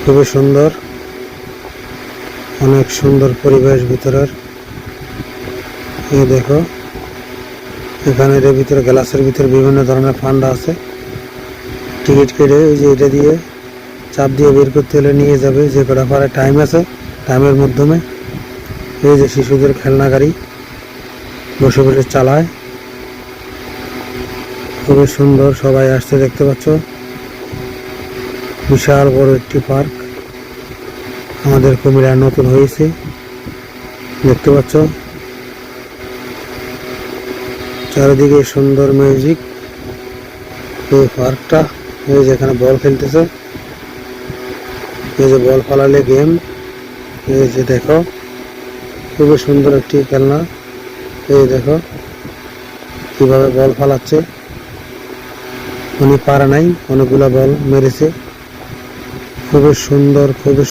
খুবই সুন্দর, অনেক সুন্দর পরিবেশ ভিতরের। এই দেখো, এখানে এর ভিতরে গ্লাসের ভিতরে বিভিন্ন ধরনের ফান্ডা আছে। টিকিট কেটে এই যে এটা দিয়ে চাপ দিয়ে বের করতে হলে নিয়ে যাবে, যে কটা পারে টাইম আছে টাইমের মাধ্যমে। এই যে শিশুদের খেলনা গাড়ি বসে বসে চালায়, খুবই সুন্দর। সবাই আসছে দেখতে পাচ্ছ, বিশাল বড় একটি পার্ক আমাদের কুমিল্লায় নতুন হয়েছে, দেখতে পাচ্ছ। চারিদিকে সুন্দর মিউজিক। এই পার্কটা, এই যে এখানে বল খেলতেছে, এই যে বল ফালালে গেম। এই যে দেখো, খুবই সুন্দর একটি খেলনা। এই দেখো কিভাবে বল ফালাচ্ছে, উনি পারে নাই, অনেকগুলা বল মেরেছে। খুবই সুন্দর, খুবই